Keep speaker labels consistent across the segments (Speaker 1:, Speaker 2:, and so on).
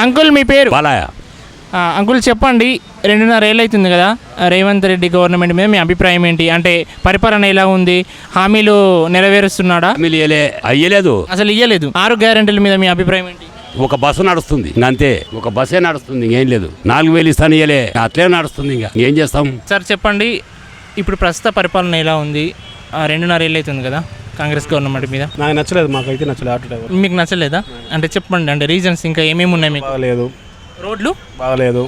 Speaker 1: Uncle మీ పేరు?
Speaker 2: Balayya.
Speaker 1: Uncle చెప్పండి, 2.5 ఏళ్ళు అవుతుంది కదా రేవంత్ రెడ్డి గవర్నమెంట్ మీద మీ అభిప్రాయం ఏంటి? అంటే పరిపాలన ఎలా ఉంది? హామీలు నెరవేరుస్తున్నాడా?
Speaker 2: హామీలు అయ్యలేదు,
Speaker 1: అసలు ఇయ్యలేదు. 6 గ్యారెంటీల మీద మీ అభిప్రాయం ఏంటి?
Speaker 2: ఒక బస్సు నడుస్తుంది అంతే, ఒక బస్సే నడుస్తుంది, ఇంకేం లేదు. 4,000 ఇస్తాను ఇయ్యలే, అట్లే నడుస్తుంది, ఇంకా ఏం చేస్తాం?
Speaker 1: సార్ చెప్పండి, ఇప్పుడు ప్రస్తుత పరిపాలన ఎలా ఉంది? 2.5 ఏళ్ళు అవుతుంది కదా కాంగ్రెస్ గవర్నమెంట్ మీద.
Speaker 3: నాకు నచ్చలేదు, మాకైతే నచ్చలేదు. Auto driver.
Speaker 1: మీకు నచ్చలేదా? అంటే చెప్పండి, అంటే రీజన్స్ ఇంకా ఏమేమి ఉన్నాయి మీకు?
Speaker 3: బాగలేదు,
Speaker 1: రోడ్లు
Speaker 3: బాగలేదు.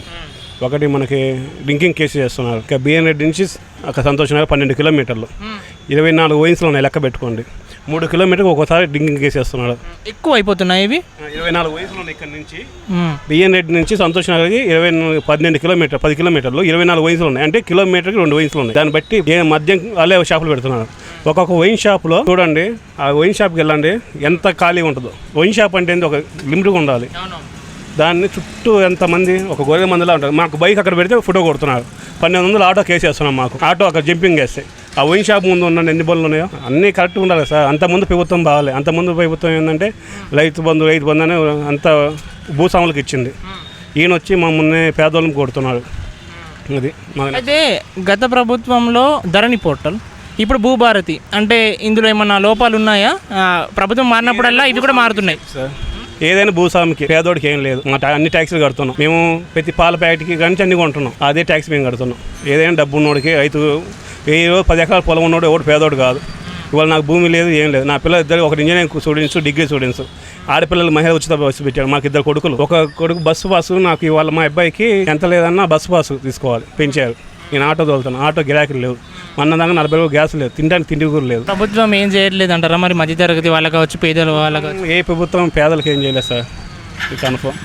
Speaker 3: ఒకటి మనకి డ్రింకింగ్ కేసు చేస్తున్నారు. ఇక బిఎన్ రెడ్డి నుంచి అక్కడ సంతోష్ నగర్ 12 కిలోమీటర్లు, 24 వయసులో ఉన్నాయి, లెక్క పెట్టుకోండి. 3 కిలోమీటర్కి ఒక్కోసారి డ్రింకింగ్ కేసు చేస్తున్నాడు.
Speaker 1: ఎక్కువ అయిపోతున్నాయి ఇవి.
Speaker 3: 24 వయసులో ఉన్నాయి. ఇక్కడ నుంచి బిఎన్ రెడ్డి నుంచి సంతోష్ నగర్కి 10 కిలోమీటర్లు 24 వయసులు ఉన్నాయి. అంటే కిలోమీటర్కి 2 వయసులు ఉన్నాయి. దాన్ని బట్టి మద్యం వాళ్ళే షాపులు పెడుతున్నారు. ఒక్కొక్క వైన్ షాప్లో చూడండి, ఆ వైన్ షాప్కి వెళ్ళండి ఎంత ఖాళీ ఉంటుందో. వైన్ షాప్ అంటే ఒక లిమిట్గా ఉండాలి. దాన్ని చుట్టూ ఎంతమంది ఒక గొర్రె మందిలా ఉంటారు. మాకు బైక్ అక్కడ పెడితే ఫోటో కొడుతున్నారు. 1200 ఆటో కేసు వేస్తున్నాం. మాకు ఆటో అక్కడ జంపింగ్ వేస్తే ఆ వైన్ షాప్ ముందు ఉన్న ఎన్ని బళ్ళు ఉన్నాయో అన్నీ కరెక్ట్గా ఉండాలి సార్. అంతకుముందు ప్రభుత్వం బాగాలే. అంతకుముందు ప్రభుత్వం ఏంటంటే రైతు బంధు అని అంత భూస్వాములకు ఇచ్చింది. ఈయన వచ్చి మమ్మల్ని పేదోళ్ళని కొడుతున్నాడు. అది
Speaker 1: అయితే గత ప్రభుత్వంలో ధరణి పోర్టల్, ఇప్పుడు భూభారతి, అంటే ఇందులో ఏమన్నా లోపాలు ఉన్నాయా? ప్రభుత్వం మారినప్పుడల్లా ఇవి కూడా మారుతున్నాయి
Speaker 3: సార్. ఏదైనా భూస్వామికి పేదోడికి ఏం లేదు. అన్ని ట్యాక్స్లు కడుతున్నాం మేము. ప్రతి పాల ప్యాకెట్కి కానీ అన్ని కొంటున్నాం, అదే ట్యాక్స్ మేము కడుతున్నాం. ఏదైనా డబ్బు ఉన్నోడికి, రైతు 10 ఎకరాల పొలం ఉన్నోడు ఎవడు పేదోడు కాదు. ఇవాళ నాకు భూమి లేదు, ఏం లేదు. నా పిల్లలు ఇద్దరు, ఒకటి ఇంజనీరింగ్ స్టూడెంట్స్, డిగ్రీ స్టూడెంట్స్. ఆడపిల్లలు మహిళ ఉచిత బస్సు పెట్టాడు. మాకు 2 కొడుకులు. ఒక కొడుకు బస్సు పాసు. నాకు ఇవాళ మా అబ్బాయికి ఎంత లేదన్నా బస్సు పాసు తీసుకోవాలి, పెంచారు. నేను ఆటో తోలుతాను, ఆటో గిరాకీలు లేవు. దాకా 40 రూపాయలు గ్యాస్ లేదు, తినడానికి తిండి కూడా లేదు.
Speaker 1: ప్రభుత్వం ఏం చేయట్లేదు అంటారా మరి? మధ్యతరగతి వాళ్ళకి కావచ్చు, పేదలు వాళ్ళకి.
Speaker 3: ఏ ప్రభుత్వం పేదలకు ఏం చేయలేదు సార్. కన్ఫర్మ్.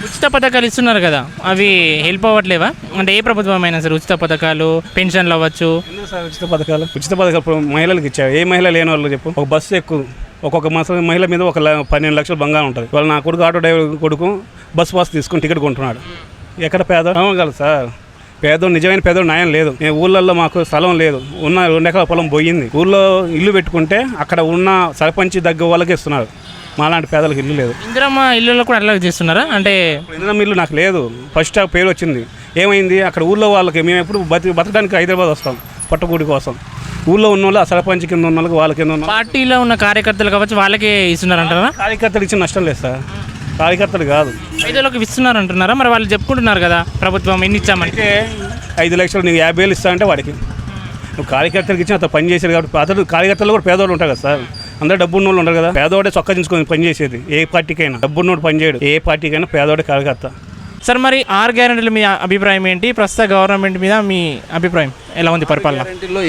Speaker 1: ఉచిత పథకాలు ఇస్తున్నారు కదా, అవి హెల్ప్ అవ్వట్లేవా? అంటే ఏ ప్రభుత్వం అయినా సరే ఉచిత పథకాలు, పెన్షన్లు అవ్వచ్చు.
Speaker 3: సార్ ఉచిత పథకాలు మహిళలకు ఇచ్చారు. ఏ మహిళ లేని వాళ్ళు చెప్పు. ఒక బస్సు ఎక్కువ, ఒక్కొక్క మహిళ మీద 12 లక్షలు బంగారం ఉంటుంది. వాళ్ళ నా కొడుకు ఆటో డ్రైవర్ కొడుకు బస్సు పాస్ తీసుకుని టికెట్ కొంటున్నాడు. ఎక్కడ పేద కదా సార్? పేదోడు, నిజమైన పేదోడు న్యాయం లేదు. ఊళ్ళల్లో మాకు స్థలం లేదు, ఉన్న 2 ఎకరాల పొలం పోయింది. ఊళ్ళో ఇల్లు పెట్టుకుంటే అక్కడ ఉన్న సర్పంచ్ దగ్గర వాళ్ళకి ఇస్తున్నారు. మాలాంటి పేదలకు ఇల్లు లేదు.
Speaker 1: ఇందిరమ్మ ఇల్లులో కూడా అలా చేస్తున్నారా? అంటే
Speaker 3: ఇందిరమ్మ ఇల్లు నాకు లేదు. ఫస్ట్ ఆ పేరు వచ్చింది, ఏమైంది అక్కడ ఊళ్ళో వాళ్ళకి. మేము ఎప్పుడు బతకడానికి హైదరాబాద్ వస్తాం పట్టకూడి కోసం. ఊళ్ళో ఉన్న వాళ్ళు, ఆ సర్పంచ్ కింద ఉన్న వాళ్ళకి, వాళ్ళ కింద ఉన్న
Speaker 1: పార్టీలో ఉన్న కార్యకర్తలు కావచ్చు, వాళ్ళకే ఇస్తున్నారంటారా?
Speaker 3: కార్యకర్తలు ఇచ్చిన నష్టం లేదు సార్, కార్యకర్తలు కాదు.
Speaker 1: పేదలకు ఇస్తున్నారు అంటున్నారా? మరి వాళ్ళు చెప్పుకుంటున్నారు కదా ప్రభుత్వం ఎన్ని ఇచ్చామంటే.
Speaker 3: 5 లక్షలు నీకు 50,000 ఇస్తానంటే వాడికి నువ్వు కార్యకర్తలకు ఇచ్చిన అతను పని చేసేది కాబట్టి. అతను కార్యకర్తలు కూడా పేదోళ్ళు ఉంటారు కదా సార్. అందరూ డబ్బు ఉన్నోళ్ళు ఉంటారు కదా. పేదోడే చొక్కా దించుకొని పని చేసేది ఏ పార్టీకైనా. డబ్బున్నోడు పని చేయడు. ఏ పార్టీకైనా పేదోడే కార్యకర్త.
Speaker 1: సార్ మరి 6 గ్యారెంటీల మీ అభిప్రాయం ఏంటి? ప్రస్తుత గవర్నమెంట్ మీద మీ అభిప్రాయం ఎలా ఉంది? పరిపాలన
Speaker 4: గ్యారెంటీలో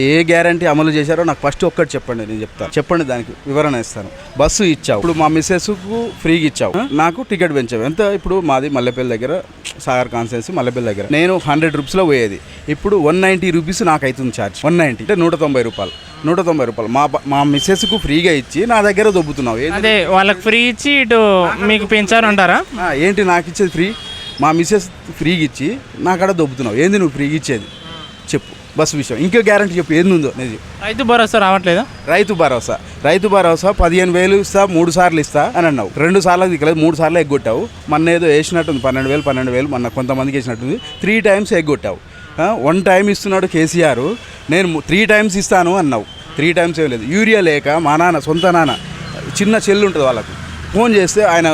Speaker 4: ఏ గ్యారెంటీ అమలు చేశారో నాకు ఫస్ట్ ఒక్కటి చెప్పండి, నేను చెప్తాను. చెప్పండి, దానికి వివరణ ఇస్తాను. బస్సు ఇచ్చావు, ఇప్పుడు మా మిస్సెస్కు ఫ్రీగా ఇచ్చావు, నాకు టికెట్ పెంచావు. ఎంత? ఇప్పుడు మాది మల్లెపల్లి దగ్గర, సాగర్ కాన్స్టిట్యున్సీ మల్లెపల్లి దగ్గర. నేను 100 రూపీస్లో పోయేది, ఇప్పుడు 190 రూపీస్ నాకు అవుతుంది ఛార్జ్. 190 అంటే 190 రూపాయలు. 190 రూపాయలు మా మిస్సెస్కు ఫ్రీగా ఇచ్చి నా దగ్గర దొబ్బుతున్నావు.
Speaker 1: అదే వాళ్ళకి ఫ్రీ ఇచ్చి ఇటు మీకు పెంచారు అంటారా?
Speaker 4: ఏంటి నాకు ఇచ్చేది ఫ్రీ? మా మిస్సెస్ ఫ్రీగా ఇచ్చి నా కాడ దొబ్బుతున్నావు. ఏంది నువ్వు ఫ్రీగా ఇచ్చేది? చెప్పు. బస్సు విషయం ఇంకో గ్యారెంటీ చెప్పు, ఏంది ఉందో నేను.
Speaker 1: రైతు భరోసా రావట్లేదా?
Speaker 4: రైతు భరోసా 15,000 ఇస్తా, 3 సార్లు ఇస్తా అని అన్నావు. 2 సార్లు దిక్కలేదు, 3 సార్లు ఎగ్గొట్టావు. మొన్న ఏదో వేసినట్టుంది 12,000 మొన్న కొంతమందికి వేసినట్టుంది. 3 టైమ్స్ ఎగ్గొట్టావు. 1 టైం ఇస్తున్నాడు కేసీఆర్, నేను 3 టైమ్స్ ఇస్తాను అన్నావు. 3 టైమ్స్ ఇవ్వలేదు. యూరియా లేక మా నాన్న, సొంత నాన్న, చిన్న చెల్లు ఉంటుంది వాళ్ళకు, ఫోన్ చేస్తే ఆయన,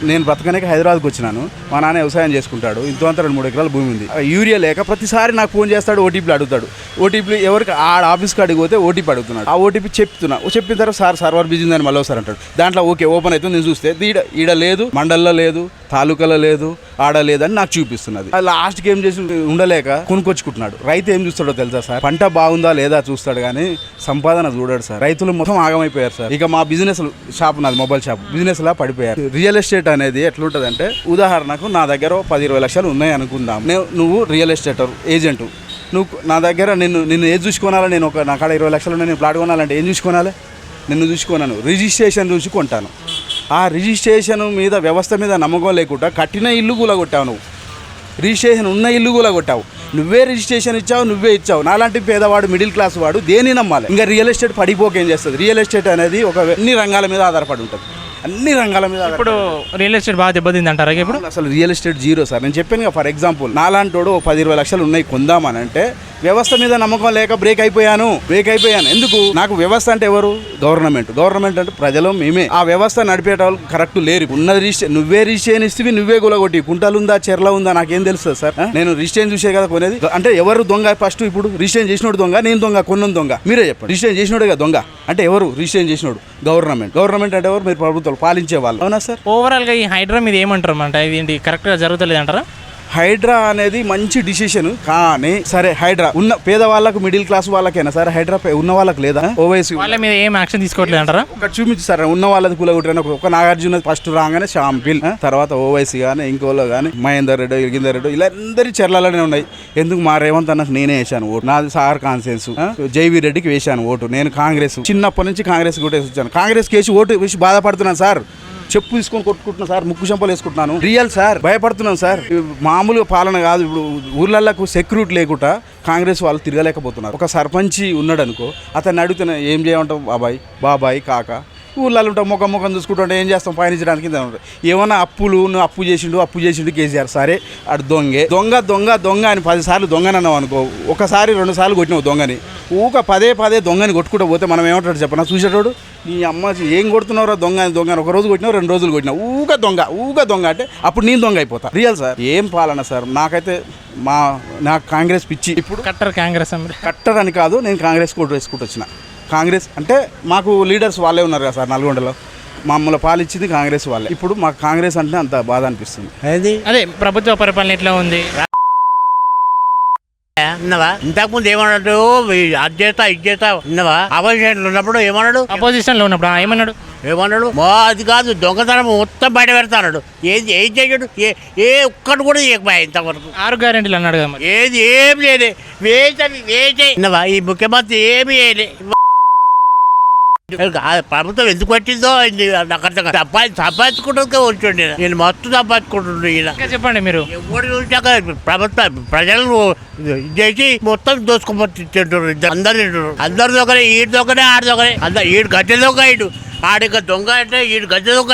Speaker 4: నేను బ్రతకడానికి హైదరాబాద్కి వచ్చినాను, మా నాన్న వ్యవసాయం చేసుకుంటాడు, ఇంత అంతా 2-3 ఎకరాల భూమి ఉంది. యూరియా లేక ప్రతిసారి నాకు ఫోన్ చేస్తాడు, ఓటీపీలు అడుగుతాడు. ఓటీపీ ఎవరికి ఆఫీస్ కాడికి పోతే ఓటీపీ అడుగుతున్నాడు. ఆ ఓటీపీ చెప్పిన తర్వాత సార్ సర్వర్ బిజీ ఉందని మళ్ళీ ఒకసారి అంటాడు. దాంట్లో ఓకే ఓపెన్ అవుతుంది, నేను చూస్తే ఈడ లేదు, మండల్లో లేదు, తాలూకాలో లేదు, ఆడ లేదని నాకు చూపిస్తున్నది. లాస్ట్కి ఏం చేసి ఉండలేక కొనుక్కొచ్చుకుంటున్నాడు. రైతు ఏం చూస్తాడో తెలుసా సార్? పంట బాగుందా లేదా చూస్తాడు కానీ సంపాదన చూడాడు సార్. రైతులు మొత్తం ఆగమైపోయారు సార్. ఇక మా బిజినెస్ షాప్, నాది మొబైల్ షాప్, బిజినెస్ లా పడిపోయారు. రియల్ ఎస్టేట్ అనేది ఎట్లుంటుంది అంటే, ఉదాహరణకు నా దగ్గర 10-20 లక్షలు ఉన్నాయి అనుకుందాం. నువ్వు రియల్ ఎస్టేట్ ఏజెంట్, నువ్వు నా దగ్గర నిన్ను ఏది చూసుకోనాలా? నేను నా కాడ 20 లక్షలు ఉన్నాయి, నేను ప్లాట్ కొనాలంటే ఏం చూసుకోనాలి? నిన్ను చూసుకున్నాను, రిజిస్ట్రేషన్ చూసుకుంటాను. ఆ రిజిస్ట్రేషన్ మీద, వ్యవస్థ మీద నమ్మకం లేకుండా కట్టిన ఇల్లు కూలగొట్టావు. నువ్వు రిజిస్ట్రేషన్ ఉన్న ఇల్లు కూలగొట్టావు. నువ్వే రిజిస్ట్రేషన్ ఇచ్చావు, నువ్వే ఇచ్చావు. నాలాంటి పేదవాడు, మిడిల్ క్లాస్ వాడు దేని నమ్మాలి? ఇంకా రియల్ ఎస్టేట్ పడిపోకేం చేస్తుంది? రియల్ ఎస్టేట్ అనేది అన్ని రంగాల మీద ఆధారపడి ఉంటుంది. అన్ని రంగాల మీద
Speaker 1: ఇప్పుడు రియల్ ఎస్టేట్ బాగా దెబ్బతింది అంటారా ఇప్పుడు?
Speaker 4: అసలు రియల్ ఎస్టేట్ జీరో సార్. నేను చెప్పాను కదా, ఫర్ ఎగ్జాంపుల్ నాలాంటోడు 10-20 లక్షలు ఉన్నాయి కొందామని అంటే వ్యవస్థ మీద నమ్మకం లేక బ్రేక్ అయిపోయాను. ఎందుకు? నాకు వ్యవస్థ అంటే ఎవరు? గవర్నమెంట్ అంటే ప్రజలు మేమే. ఆ వ్యవస్థ నడిపేట వాళ్ళు కరెక్ట్ లేరు. ఉన్నది రిజిస్ట్రేషన్ నువ్వే రిజిస్ట్రేషన్ ఇస్తే నువ్వే గులగొట్టి కుంటలు ఉందా చెర్ల ఉందా నాకేం తెలుస్తుంది సార్? నేను రిజిస్ట్రేషన్ చూసే కదా కొనేది. అంటే ఎవరు దొంగ ఫస్ట్? ఇప్పుడు రిజిస్ట్రేషన్ చేసినోడు దొంగ, నేను దొంగ, కొన్నది దొంగ? మీరే చెప్పండి. రిజిస్ట్రేషన్ చేసినోడే కదా దొంగ. అంటే ఎవరు రిజిస్ట్రేషన్ చేసినోడు? గవర్నమెంట్ అంటే ఎవరు? మీరు ప్రభుత్వాలు పాలించే వాళ్ళు, అవునా సార్?
Speaker 1: ఓవరాల్గా ఈ హైడ్రా మీద ఏమంటారు అంటే ఇది కరెక్ట్గా జరుగుతలేదు అంటారా?
Speaker 4: హైడ్రా అనేది మంచి డిసిషన్, కానీ సరే హైడ్రా ఉన్న పేదవాళ్ళకు మిడిల్ క్లాస్ వాళ్ళకైనా సరే హైడ్రా ఉన్న వాళ్ళకి లేదా? ఓవైసీ
Speaker 1: వాళ్ళ మీద ఏం యాక్షన్ తీసుకోవట్లేదు అంటారా?
Speaker 4: ఒక చూపించి సార్ ఉన్న వాళ్ళది కూలగొట్టారు. ఒక నాగార్జున ఫస్ట్ రాగానే షాంపిల్, తర్వాత ఓవైసీ కానీ ఇంకోలో కానీ మహేందర్ రెడ్డి ఇలా అందరి చర్లలోనే ఉన్నాయి. ఎందుకు? మా రేవంత్ అన్నకు నేనే వేసాను ఓటు. నాది సార్ కాన్సెన్స్. జైవీ రెడ్డికి వేసాను ఓటు. నేను కాంగ్రెస్ చిన్నప్పటి నుంచి కాంగ్రెస్ కొట్టేసి వచ్చాను. కాంగ్రెస్ కేసు ఓటు వేసి బాధపడుతున్నాను సార్. చెప్పు తీసుకొని కొట్టుకుంటున్నా సార్, ముక్కు చెంపలు వేసుకుంటున్నాను. రియల్ సార్, భయపడుతున్నాను సార్. మామూలుగా పాలన కాదు. ఇప్పుడు ఊర్లలకు సెక్యూరిటీ లేకుండా కాంగ్రెస్ వాళ్ళు తిరగలేకపోతున్నారు. ఒక సర్పంచి ఉన్నాడు అనుకో, అతన్ని అడుగుతున్నా ఏం చేయమంటాం? బాబాయ్ కాక ఊళ్ళల్లో ఉంటాం, ముఖం చూసుకుంటుంటే ఏం చేస్తాం? పయనించడానికి ఏమన్నా అప్పు చేసిండు కేసీఆర్. సరే అటు దొంగ అని 10 సార్లు దొంగనన్నావు అనుకో, ఒకసారి 2 సార్లు కొట్టినావు దొంగని. ఊక పదే దొంగని కొట్టుకుంటూ పోతే మనం ఏమంటాడు చెప్పనా చూసేటోడు? నీ అమ్మ ఏం కొడుతున్నారో దొంగని ఒక రోజు కొట్టినావు, 2 రోజులు కొట్టినావు. ఊక దొంగ అంటే అప్పుడు నేను దొంగ అయిపోతా. రియల్ సార్, ఏం పాలన సార్. నాకైతే నాకు కాంగ్రెస్ పిచ్చి. ఇప్పుడు కట్టర్ అని కాదు, నేను కాంగ్రెస్ కోటు వేసుకుంటూ వచ్చిన. కాంగ్రెస్ అంటే మాకు లీడర్స్ వాళ్ళే ఉన్నారు కదా సార్. నల్గొండలో మమ్మల్ని పాలిచ్చింది కాంగ్రెస్ వాళ్ళే. ఇప్పుడు మాకు కాంగ్రెస్ అంటే అంత బాధ అనిపిస్తుంది.
Speaker 1: అదే ప్రభుత్వ పరిపాలన ఎట్లా ఉంది?
Speaker 5: ఉన్నవా? ఇంతకుముందు ఏమన్నాడు? అది చేస్తా ఇది చేస్తా ఉన్నవా? అపోజిషన్ ఉన్నప్పుడు ఏమన్నాడు?
Speaker 1: అపోజిషన్ లో ఉన్నప్పుడు ఏమన్నాడు?
Speaker 5: అది కాదు, దొంగతనం మొత్తం బయట పెడతాడు. ఏం చేయడు? ఏ ఒక్కటి కూడా చేయకపోయా ఇంతవరకు.
Speaker 1: 6 గ్యారెంటీలు అన్నాడు కదా మరి.
Speaker 5: ఏం లేదే. ఉన్నవా? ఈ ముఖ్యమంత్రి ఏమి చేయలే. ప్రభుత్వం ఎందుకు పట్టిందో నాకు అర్థం కాదు. సంపాదించుకుంటే ఉంటుండే. నేను మస్తు సంపాదించుకుంటుండే.
Speaker 1: ఇంకా చెప్పండి మీరు.
Speaker 5: ఎవరు చూసాక ప్రభుత్వం ప్రజలు చేసి మొత్తం దోసుకుపోతుంటారు. అందరు దొంగనే, ఈడు దొంగనే, ఆడు దొంగనే. ఈడు గద్దె దొంగ, ఆడిక దొంగ అంటే ఈడు గద్దె దొంగ.